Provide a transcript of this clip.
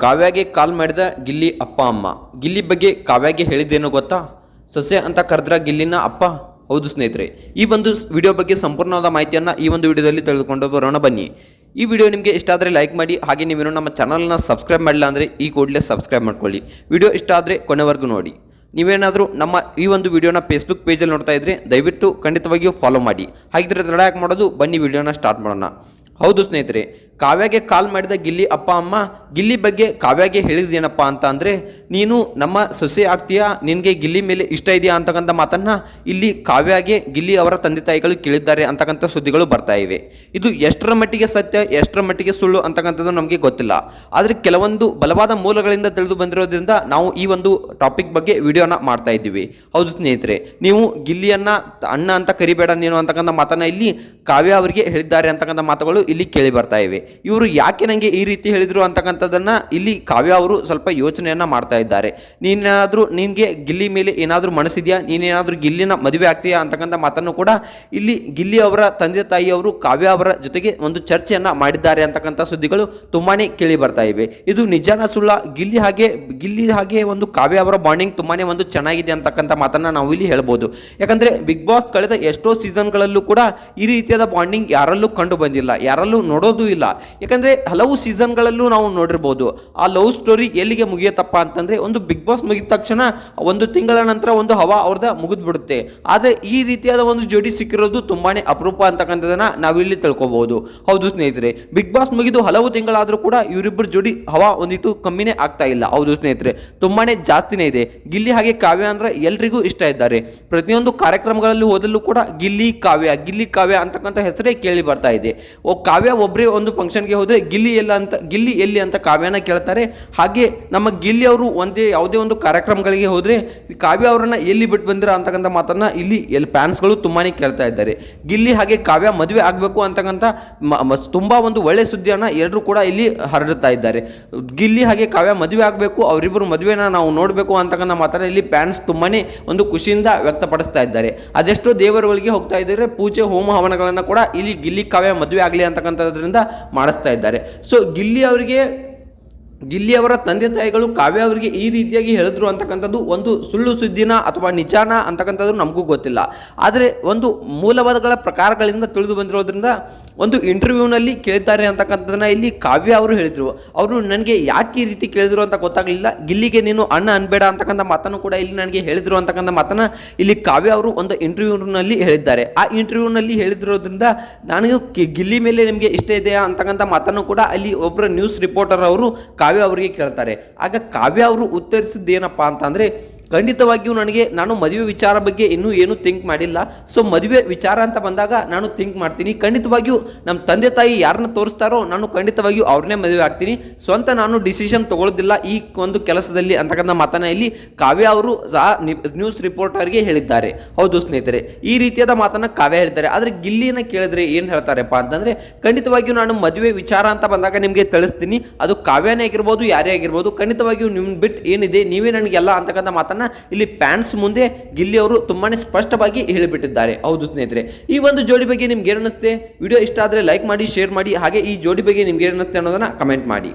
ಕಾವ್ಯಾಗೆ ಕಾಲ್ ಮಾಡಿದ ಗಿಲ್ಲಿ ಅಪ್ಪ ಅಮ್ಮ. ಗಿಲ್ಲಿ ಬಗ್ಗೆ ಕಾವ್ಯಾಗೆ ಹೇಳಿದ್ದೇನೋ ಗೊತ್ತಾ? ಸೊಸೆ ಅಂತ ಕರೆದ್ರ ಗಿಲ್ಲಿನ ಅಪ್ಪ. ಹೌದು ಸ್ನೇಹಿತರೆ, ಈ ಒಂದು ವಿಡಿಯೋ ಬಗ್ಗೆ ಸಂಪೂರ್ಣವಾದ ಮಾಹಿತಿಯನ್ನು ಈ ಒಂದು ವಿಡಿಯೋದಲ್ಲಿ ತಿಳಿದುಕೊಂಡು ಬರೋಣ ಬನ್ನಿ. ಈ ವಿಡಿಯೋ ನಿಮಗೆ ಇಷ್ಟ ಆದರೆ ಲೈಕ್ ಮಾಡಿ, ಹಾಗೆ ನೀವೇನು ನಮ್ಮ ಚಾನಲ್ನ ಸಬ್ಸ್ಕ್ರೈಬ್ ಮಾಡಿಲ್ಲ ಅಂದರೆ ಈ ಕೂಡಲೇ ಸಬ್ಸ್ಕ್ರೈಬ್ ಮಾಡ್ಕೊಳ್ಳಿ. ವಿಡಿಯೋ ಇಷ್ಟ ಆದರೆ ಕೊನೆವರೆಗೂ ನೋಡಿ. ನೀವೇನಾದರೂ ನಮ್ಮ ಈ ಒಂದು ವಿಡಿಯೋನ ಫೇಸ್ಬುಕ್ ಪೇಜಲ್ಲಿ ನೋಡ್ತಾ ಇದ್ರೆ ದಯವಿಟ್ಟು ಖಂಡಿತವಾಗಿಯೂ ಫಾಲೋ ಮಾಡಿ. ಹಾಗಿದ್ರೆ ತಡ ಯಾಕೆ ಮಾಡೋದು, ಬನ್ನಿ ವಿಡಿಯೋನ ಸ್ಟಾರ್ಟ್ ಮಾಡೋಣ. ಹೌದು ಸ್ನೇಹಿತರೆ, ಕಾವ್ಯಾಗೆ ಕಾಲ್ ಮಾಡಿದ ಗಿಲ್ಲಿ ಅಪ್ಪ ಅಮ್ಮ ಗಿಲ್ಲಿ ಬಗ್ಗೆ ಕಾವ್ಯಾಗೆ ಹೇಳಿದೇನಪ್ಪ ಅಂತ ಅಂದರೆ, ನೀನು ನಮ್ಮ ಸೊಸೆ ಆಗ್ತೀಯಾ, ನಿನಗೆ ಗಿಲ್ಲಿ ಮೇಲೆ ಇಷ್ಟ ಇದೆಯಾ ಅಂತಕ್ಕಂಥ ಮಾತನ್ನು ಇಲ್ಲಿ ಕಾವ್ಯಾಗೆ ಗಿಲ್ಲಿ ಅವರ ತಂದೆ ತಾಯಿಗಳು ಕೇಳಿದ್ದಾರೆ ಅಂತಕ್ಕಂಥ ಸುದ್ದಿಗಳು ಬರ್ತಾ ಇವೆ. ಇದು ಎಷ್ಟರ ಮಟ್ಟಿಗೆ ಸತ್ಯ, ಎಷ್ಟರ ಮಟ್ಟಿಗೆ ಸುಳ್ಳು ಅಂತಕ್ಕಂಥದ್ದು ನಮಗೆ ಗೊತ್ತಿಲ್ಲ. ಆದರೆ ಕೆಲವೊಂದು ಬಲವಾದ ಮೂಲಗಳಿಂದ ತಿಳಿದು ಬಂದಿರೋದ್ರಿಂದ ನಾವು ಈ ಒಂದು ಟಾಪಿಕ್ ಬಗ್ಗೆ ವಿಡಿಯೋನ ಮಾಡ್ತಾ ಇದ್ದೀವಿ. ಹೌದು ಸ್ನೇಹಿತರೆ, ನೀವು ಗಿಲ್ಲಿಯನ್ನ ಅಣ್ಣ ಅಂತ ಕರಿಬೇಡ ನೀನು ಅಂತಕ್ಕಂಥ ಮಾತನ್ನು ಇಲ್ಲಿ ಕಾವ್ಯ ಅವರಿಗೆ ಹೇಳಿದ್ದಾರೆ ಅಂತಕ್ಕಂಥ ಮಾತುಗಳು ಇಲ್ಲಿ ಕೇಳಿ ಬರ್ತಾ ಇವೆ. ಇವರು ಯಾಕೆ ನನಗೆ ಈ ರೀತಿ ಹೇಳಿದ್ರು ಅಂತಕ್ಕಂಥದ್ದನ್ನ ಇಲ್ಲಿ ಕಾವ್ಯ ಅವರು ಸ್ವಲ್ಪ ಯೋಚನೆಯನ್ನ ಮಾಡ್ತಾ ಇದ್ದಾರೆ. ನೀನೇನಾದರೂ ನಿನಗೆ ಗಿಲ್ಲಿ ಮೇಲೆ ಏನಾದರೂ ಮನಸ್ಸಿದೆಯಾ, ನೀನೇನಾದರೂ ಗಿಲ್ಲಿನ ಮದುವೆ ಆಗ್ತೀಯಾ ಅಂತಕ್ಕಂಥ ಮಾತನ್ನು ಕೂಡ ಇಲ್ಲಿ ಗಿಲ್ಲಿ ಅವರ ತಂದೆ ತಾಯಿಯವರು ಕಾವ್ಯ ಅವರ ಜೊತೆಗೆ ಒಂದು ಚರ್ಚೆಯನ್ನ ಮಾಡಿದ್ದಾರೆ ಅಂತಕ್ಕಂಥ ಸುದ್ದಿಗಳು ತುಂಬಾನೇ ಕೇಳಿ ಬರ್ತಾ ಇವೆ. ಇದು ನಿಜಾನ ಸುಳ್ಳ? ಗಿಲ್ಲಿ ಹಾಗೆ ಒಂದು ಕಾವ್ಯ ಅವರ ಬಾಂಡಿಂಗ್ ತುಂಬಾನೇ ಒಂದು ಚೆನ್ನಾಗಿದೆ ಅಂತಕ್ಕಂಥ ಮಾತನ್ನ ನಾವು ಇಲ್ಲಿ ಹೇಳ್ಬೋದು. ಯಾಕಂದ್ರೆ ಬಿಗ್ ಬಾಸ್ ಕಳೆದ ಎಷ್ಟೋ ಸೀಸನ್ಗಳಲ್ಲೂ ಕೂಡ ಈ ರೀತಿಯಾದ ಬಾಂಡಿಂಗ್ ಯಾರಲ್ಲೂ ಕಂಡು ಬಂದಿಲ್ಲ, ಯಾರಲ್ಲೂ ನೋಡೋದು ಇಲ್ಲ. ಯಾಕಂದ್ರೆ ಹಲವು ಸೀಸನ್ಗಳಲ್ಲೂ ನಾವು ನೋಡಿರ್ಬೋದು ಆ ಲವ್ ಸ್ಟೋರಿ ಎಲ್ಲಿಗೆ ಮುಗಿಯತ್ತಪ್ಪ ಅಂತಂದ್ರೆ, ಒಂದು ಬಿಗ್ ಬಾಸ್ ಮುಗಿದ ತಕ್ಷಣ ಒಂದು ತಿಂಗಳ ನಂತರ ಒಂದು ಹವಾ ಅವ್ರದ ಮುಗಿದ್ ಬಿಡುತ್ತೆ. ಆದರೆ ಈ ರೀತಿಯಾದ ಒಂದು ಜೋಡಿ ಸಿಕ್ಕಿರೋದು ತುಂಬಾನೇ ಅಪರೂಪ ಅಂತಕ್ಕಂಥದನ್ನ ನಾವಿಲ್ಲಿ ತಿಳ್ಕೊಬಹುದು. ಹೌದು ಸ್ನೇಹಿತರೆ, ಬಿಗ್ ಬಾಸ್ ಮುಗಿದು ಹಲವು ತಿಂಗಳಾದ್ರೂ ಕೂಡ ಇವರಿಬ್ಬರು ಜೋಡಿ ಹವಾ ಒಂದಿಟ್ಟು ಕಮ್ಮಿನೇ ಆಗ್ತಾ ಇಲ್ಲ. ಹೌದು ಸ್ನೇಹಿತರೆ, ತುಂಬಾನೇ ಜಾಸ್ತಿನೇ ಇದೆ. ಗಿಲ್ಲಿ ಹಾಗೆ ಕಾವ್ಯ ಅಂದ್ರೆ ಎಲ್ರಿಗೂ ಇಷ್ಟ ಇದ್ದಾರೆ. ಪ್ರತಿಯೊಂದು ಕಾರ್ಯಕ್ರಮಗಳಲ್ಲಿ ಹೋದಲ್ಲೂ ಕೂಡ ಗಿಲ್ಲಿ ಕಾವ್ಯ ಅಂತಕ್ಕಂಥ ಹೆಸರೇ ಕೇಳಿ ಬರ್ತಾ ಇದೆ. ಕಾವ್ಯ ಒಬ್ಬರೇ ಒಂದು ಫಂಕ್ಷನ್ಗೆ ಹೋದ್ರೆ ಗಿಲ್ಲಿ ಎಲ್ಲಿ ಅಂತ ಕಾವ್ಯನ ಕೇಳ್ತಾರೆ. ಹಾಗೆ ನಮ್ಮ ಗಿಲ್ಲಿ ಅವರು ಯಾವುದೇ ಒಂದು ಕಾರ್ಯಕ್ರಮಗಳಿಗೆ ಹೋದ್ರೆ ಕಾವ್ಯ ಅವರನ್ನ ಎಲ್ಲಿ ಬಿಟ್ಟು ಬಂದಿರ ಅಂತಕ್ಕಂಥ ಮಾತನ್ನ ಇಲ್ಲಿ ಫ್ಯಾನ್ಸ್ಗಳು ತುಂಬಾನೇ ಕೇಳ್ತಾ ಇದ್ದಾರೆ. ಗಿಲ್ಲಿ ಹಾಗೆ ಕಾವ್ಯ ಮದುವೆ ಆಗಬೇಕು ಅಂತಕ್ಕಂಥ ತುಂಬಾ ಒಂದು ಒಳ್ಳೆ ಸುದ್ದಿಯನ್ನ ಎಲ್ಲರೂ ಕೂಡ ಇಲ್ಲಿ ಹರಡುತ್ತಾ ಇದ್ದಾರೆ. ಗಿಲ್ಲಿ ಹಾಗೆ ಕಾವ್ಯ ಮದುವೆ ಆಗಬೇಕು, ಅವರಿಬ್ಬರು ಮದುವೆನ ನಾವು ನೋಡಬೇಕು ಅಂತಕ್ಕಂಥ ಮಾತನ್ನ ಇಲ್ಲಿ ಫ್ಯಾನ್ಸ್ ತುಂಬಾನೇ ಒಂದು ಖುಷಿಯಿಂದ ವ್ಯಕ್ತಪಡಿಸ್ತಾ ಇದ್ದಾರೆ. ಅದೆಷ್ಟೋ ದೇವರುಗಳಿಗೆ ಹೋಗ್ತಾ ಇದ್ದಾರೆ, ಪೂಜೆ ಹೋಮ ಹವನಗಳನ್ನ ಕೂಡ ಇಲ್ಲಿ ಗಿಲ್ಲಿ ಕಾವ್ಯ ಮದುವೆ ಆಗಲಿ ಅಂತಕ್ಕಂಥದ್ರಿಂದ ಮಾಡಿಸ್ತಾ ಇದ್ದಾರೆ. ಸೊ ಗಿಲ್ಲಿ ಅವರ ತಂದೆ ತಾಯಿಗಳು ಕಾವ್ಯ ಅವರಿಗೆ ಈ ರೀತಿಯಾಗಿ ಹೇಳಿದ್ರು ಅಂತಕ್ಕಂಥದ್ದು ಒಂದು ಸುಳ್ಳು ಸುದ್ದಿನ ಅಥವಾ ನಿಜಾನ ಅಂತಕ್ಕಂಥದ್ದು ನಮಗೂ ಗೊತ್ತಿಲ್ಲ. ಆದರೆ ಒಂದು ಮೂಲವಾದಗಳ ಪ್ರಕಾರಗಳಿಂದ ತಿಳಿದು ಬಂದಿರೋದ್ರಿಂದ ಒಂದು ಇಂಟರ್ವ್ಯೂನಲ್ಲಿ ಕೇಳಿದ್ದಾರೆ ಅಂತಕ್ಕಂಥದ್ದನ್ನ ಇಲ್ಲಿ ಕಾವ್ಯ ಅವರು ಹೇಳಿದ್ರು. ಅವರು ನನಗೆ ಯಾಕೆ ಈ ರೀತಿ ಕೇಳಿದ್ರು ಅಂತ ಗೊತ್ತಾಗಲಿಲ್ಲ, ಗಿಲ್ಲಿಗೆ ನೀನು ಅಣ್ಣ ಅನ್ಬೇಡ ಅಂತಕ್ಕಂಥ ಮಾತನ್ನು ಕೂಡ ಇಲ್ಲಿ ನನಗೆ ಹೇಳಿದ್ರು ಅಂತಕ್ಕಂಥ ಮಾತನ್ನ ಇಲ್ಲಿ ಕಾವ್ಯ ಅವರು ಒಂದು ಇಂಟರ್ವ್ಯೂನಲ್ಲಿ ಹೇಳಿದ್ದಾರೆ. ಆ ಇಂಟರ್ವ್ಯೂನಲ್ಲಿ ಹೇಳಿದಿರೋದ್ರಿಂದ ನನಗೆ ಗಿಲ್ಲಿ ಮೇಲೆ ನಿಮಗೆ ಇಷ್ಟ ಇದೆಯಾ ಅಂತಕ್ಕಂಥ ಮಾತನ್ನು ಕೂಡ ಅಲ್ಲಿ ಒಬ್ಬರು ನ್ಯೂಸ್ ರಿಪೋರ್ಟರ್ ಅವರು ಕಾವ್ಯ ಅವರಿಗೆ ಕೇಳ್ತಾರೆ. ಆಗ ಕಾವ್ಯ ಅವರು ಉತ್ತರಿಸಿದ್ದೇನಪ್ಪ ಅಂತಂದ್ರೆ, ಖಂಡಿತವಾಗಿಯೂ ನಾನು ಮದುವೆ ವಿಚಾರ ಬಗ್ಗೆ ಇನ್ನೂ ಏನು ಥಿಂಕ್ ಮಾಡಿಲ್ಲ. ಸೊ ಮದುವೆ ವಿಚಾರ ಅಂತ ಬಂದಾಗ ನಾನು ಥಿಂಕ್ ಮಾಡ್ತೀನಿ. ಖಂಡಿತವಾಗಿಯೂ ನಮ್ಮ ತಂದೆ ತಾಯಿ ಯಾರನ್ನ ತೋರಿಸ್ತಾರೋ ನಾನು ಖಂಡಿತವಾಗಿಯೂ ಅವ್ರನ್ನೇ ಮದುವೆ ಆಗ್ತೀನಿ. ಸ್ವಂತ ನಾನು ಡಿಸಿಷನ್ ತಗೊಳ್ಳೋದಿಲ್ಲ ಈ ಒಂದು ಕೆಲಸದಲ್ಲಿ ಅಂತಕ್ಕಂಥ ಮಾತನ್ನ ಇಲ್ಲಿ ಕಾವ್ಯ ಅವರು ಸಹ ನ್ಯೂಸ್ ರಿಪೋರ್ಟರ್ಗೆ ಹೇಳಿದ್ದಾರೆ. ಹೌದು ಸ್ನೇಹಿತರೆ, ಈ ರೀತಿಯಾದ ಮಾತನ್ನ ಕಾವ್ಯ ಹೇಳಿದ್ದಾರೆ. ಆದರೆ ಗಿಲ್ಲಿನ ಕೇಳಿದ್ರೆ ಏನು ಹೇಳ್ತಾರಪ್ಪ ಅಂತಂದ್ರೆ, ಖಂಡಿತವಾಗಿಯೂ ನಾನು ಮದುವೆ ವಿಚಾರ ಅಂತ ಬಂದಾಗ ನಿಮಗೆ ತಿಳಿಸ್ತೀನಿ, ಅದು ಕಾವ್ಯನೇ ಆಗಿರ್ಬೋದು ಯಾರೇ ಆಗಿರ್ಬೋದು, ಖಂಡಿತವಾಗಿಯೂ ನಿಮ್ಮ ಬಿಟ್ಟು ಏನಿದೆ ನೀವೇ ನನಗೆಲ್ಲ ಅಂತಕ್ಕಂಥ ಮಾತನ್ನ ಇಲ್ಲಿ ಫ್ಯಾನ್ಸ್ ಮುಂದೆ ಗಿಲ್ಲಿ ಅವರು ತುಂಬಾನೇ ಸ್ಪಷ್ಟವಾಗಿ ಹೇಳಿಬಿಟ್ಟಿದ್ದಾರೆ. ಹೌದು ಸ್ನೇಹಿತರೆ, ಈ ಒಂದು ಜೋಡಿ ಬಗ್ಗೆ ನಿಮ್ಗೆ ಏನು ಅನಿಸುತ್ತೆ? ವಿಡಿಯೋ ಇಷ್ಟ ಆದರೆ ಲೈಕ್ ಮಾಡಿ, ಶೇರ್ ಮಾಡಿ, ಹಾಗೆ ಈ ಜೋಡಿ ಬಗ್ಗೆ ನಿಮ್ಗೆ ಏನು ಅನಿಸುತ್ತೆ ಅನ್ನೋದನ್ನ ಕಮೆಂಟ್ ಮಾಡಿ.